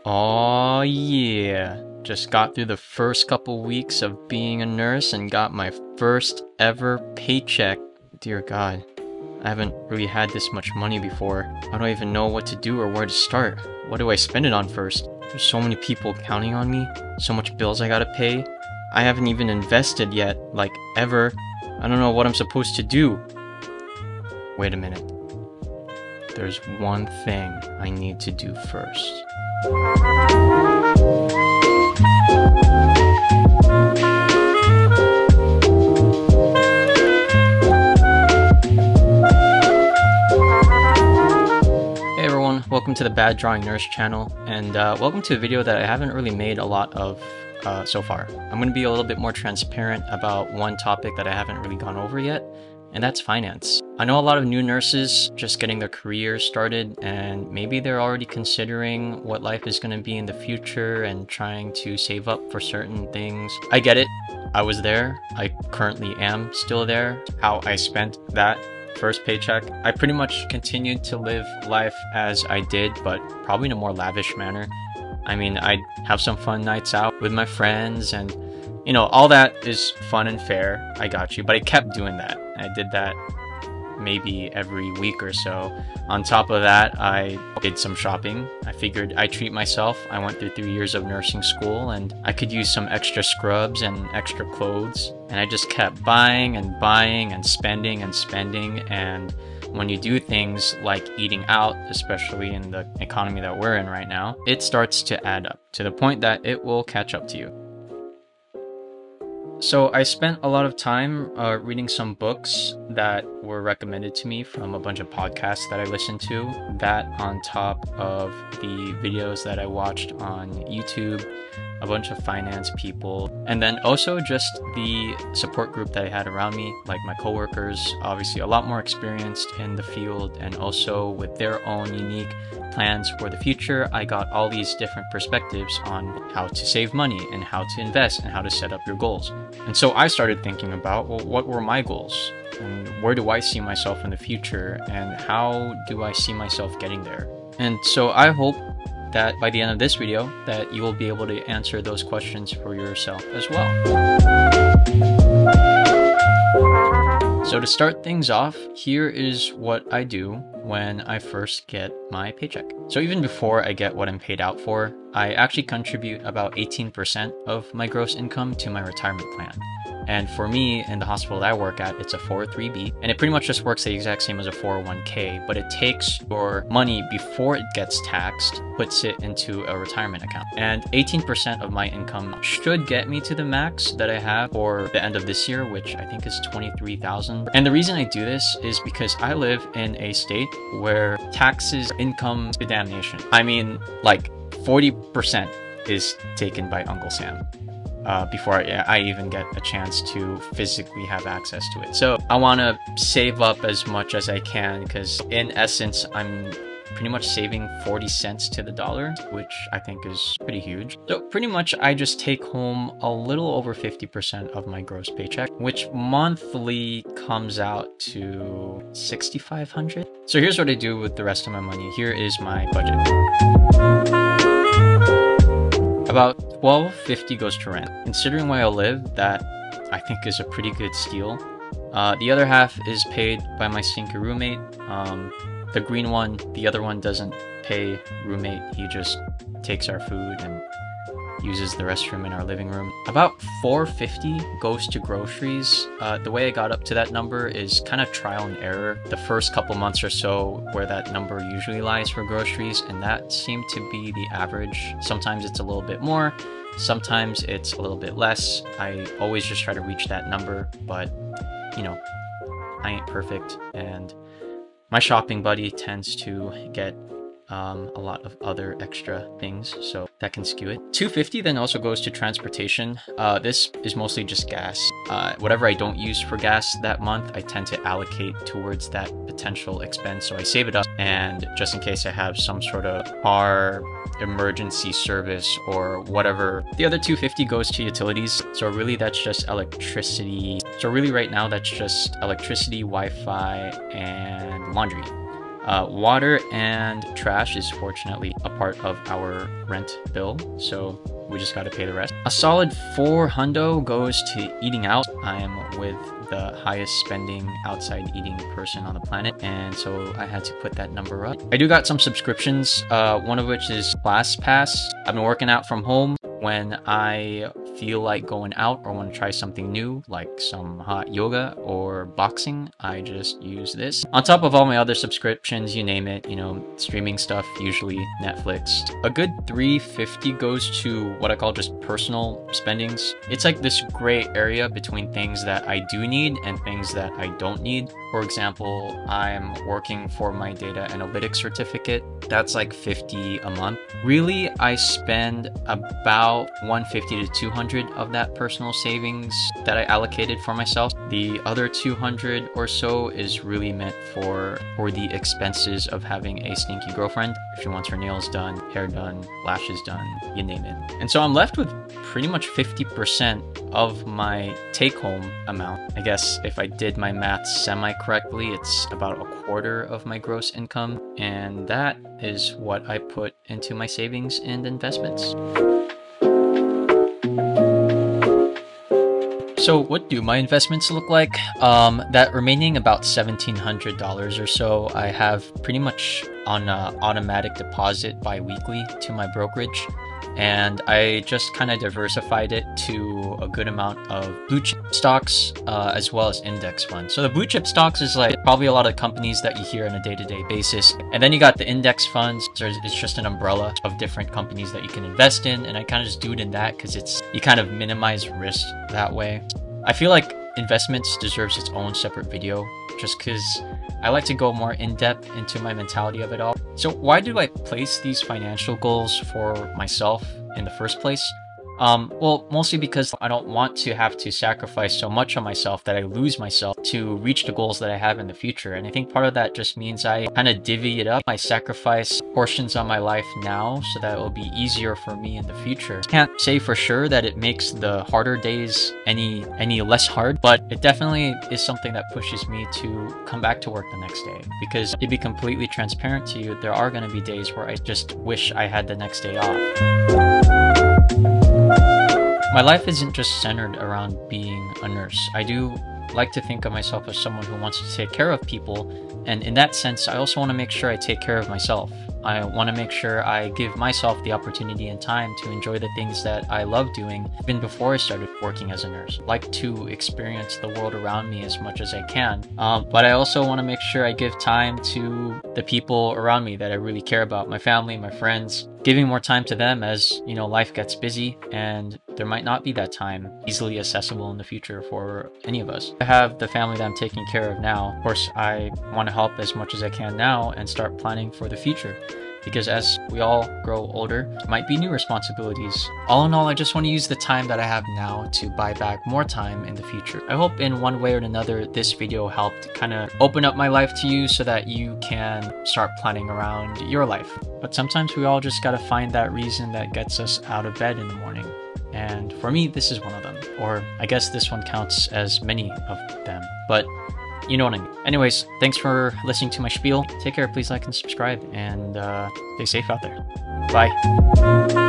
Oh yeah, just got through the first couple weeks of being a nurse and got my first ever paycheck. Dear God, I haven't really had this much money before. I don't even know what to do or where to start. What do I spend it on first? There's so many people counting on me, so much bills I gotta pay. I haven't even invested yet, like ever. I don't know what I'm supposed to do. Wait a minute. There's one thing I need to do first. Hey everyone, welcome to the Bad Drawing Nurse channel, and welcome to a video that I haven't really made a lot of so far. I'm going to be a little bit more transparent about one topic that I haven't really gone over yet, and that's finance. I know a lot of new nurses just getting their career started, and maybe they're already considering what life is going to be in the future and trying to save up for certain things. I get it. I was there. I currently am still there. How I spent that first paycheck, I pretty much continued to live life as I did, but probably in a more lavish manner. I mean, I'd have some fun nights out with my friends, and you know, all that is fun and fair. I got you. But I kept doing that. I did that maybe every week or so. On top of that, I did some shopping. I figured I'd treat myself. I went through 3 years of nursing school and I could use some extra scrubs and extra clothes. And I just kept buying and buying and spending and spending. And when you do things like eating out, especially in the economy that we're in right now, it starts to add up to the point that it will catch up to you. So I spent a lot of time reading some books that were recommended to me from a bunch of podcasts that I listened to. That on top of the videos that I watched on YouTube, a bunch of finance people, and then also just the support group that I had around me, like my coworkers, obviously a lot more experienced in the field and also with their own unique plans for the future. I got all these different perspectives on how to save money and how to invest and how to set up your goals. And so I started thinking about, well, what were my goals? And where do I see myself in the future? And how do I see myself getting there? And so I hope that by the end of this video that you will be able to answer those questions for yourself as well. So to start things off, here is what I do when I first get my paycheck. So even before I get what I'm paid out for, I actually contribute about 18% of my gross income to my retirement plan. And for me, in the hospital that I work at, it's a 403B, and it pretty much just works the exact same as a 401k, but it takes your money before it gets taxed, puts it into a retirement account. And 18% of my income should get me to the max that I have for the end of this year, which I think is $23,000. And the reason I do this is because I live in a state where taxes income to damnation. I mean, like 40% is taken by Uncle Sam. Before I even get a chance to physically have access to it. So I want to save up as much as I can because in essence, I'm pretty much saving 40 cents to the dollar, which I think is pretty huge. So pretty much I just take home a little over 50% of my gross paycheck, which monthly comes out to $6,500. So here's what I do with the rest of my money. Here is my budget. About $1,250 goes to rent. Considering where I live, that I think is a pretty good steal. The other half is paid by my stinky roommate. The green one, the other one doesn't pay roommate. He just takes our food and uses the restroom in our living room. About $450 goes to groceries. The way I got up to that number is kind of trial and error. The first couple months or so where that number usually lies for groceries, and that seemed to be the average. Sometimes it's a little bit more, sometimes it's a little bit less. I always just try to reach that number, but you know, I ain't perfect, and my shopping buddy tends to get a lot of other extra things, so that can skew it. $250 then also goes to transportation. This is mostly just gas. Whatever I don't use for gas that month, I tend to allocate towards that potential expense, so I save it up, and just in case I have some sort of car emergency service or whatever. The other $250 goes to utilities, so really that's just electricity. So really right now that's just electricity, Wi-Fi, and laundry. Water and trash is fortunately a part of our rent bill, so we just got to pay the rest. A solid $400 goes to eating out. I am with the highest spending outside eating person on the planet, and so I had to put that number up. I do got some subscriptions, one of which is ClassPass. I've been working out from home. When I feel like going out or want to try something new, like some hot yoga or boxing, I just use this. On top of all my other subscriptions, you name it, you know, streaming stuff, usually Netflix. A good $350 goes to what I call just personal spendings. It's like this gray area between things that I do need and things that I don't need. For example, I'm working for my data analytics certificate. That's like $50 a month. Really, I spend about $150 to $200 of that personal savings that I allocated for myself. The other $200 or so is really meant for the expenses of having a stinky girlfriend. If she wants her nails done, hair done, lashes done, you name it. And so I'm left with pretty much 50% of my take-home amount. I guess if I did my math semi-correctly, it's about a quarter of my gross income, and that is what I put into my savings and investments. So what do my investments look like? That remaining about $1,700 or so, I have pretty much on automatic deposit bi-weekly to my brokerage. And I just kind of diversified it to a good amount of blue chip stocks as well as index funds. So the blue chip stocks is like probably a lot of companies that you hear on a day-to-day basis. And then you got the index funds. So it's just an umbrella of different companies that you can invest in. And I kind of just do it in that because you kind of minimize risk that way. I feel like investments deserves its own separate video just because I like to go more in-depth into my mentality of it all. So why do I place these financial goals for myself in the first place? Well, mostly because I don't want to have to sacrifice so much of myself that I lose myself to reach the goals that I have in the future. And I think part of that just means I kind of divvy it up. I sacrifice portions of my life now so that it will be easier for me in the future. Can't say for sure that it makes the harder days any less hard, but it definitely is something that pushes me to come back to work the next day. Because to be completely transparent to you, there are going to be days where I just wish I had the next day off. My life isn't just centered around being a nurse. I do like to think of myself as someone who wants to take care of people, and in that sense, I also want to make sure I take care of myself. I want to make sure I give myself the opportunity and time to enjoy the things that I love doing even before I started working as a nurse. I like to experience the world around me as much as I can, but I also want to make sure I give time to the people around me that I really care about, my family, my friends, giving more time to them as, you know, life gets busy and there might not be that time easily accessible in the future for any of us. I have the family that I'm taking care of now. Of course, I want to help as much as I can now and start planning for the future. Because as we all grow older, might be new responsibilities. All in all, I just want to use the time that I have now to buy back more time in the future. I hope in one way or another, this video helped kind of open up my life to you so that you can start planning around your life. But sometimes we all just got to find that reason that gets us out of bed in the morning. And for me, this is one of them. Or I guess this one counts as many of them. But you know what I mean. Anyways, thanks for listening to my spiel. Take care, please like and subscribe, and stay safe out there. Bye.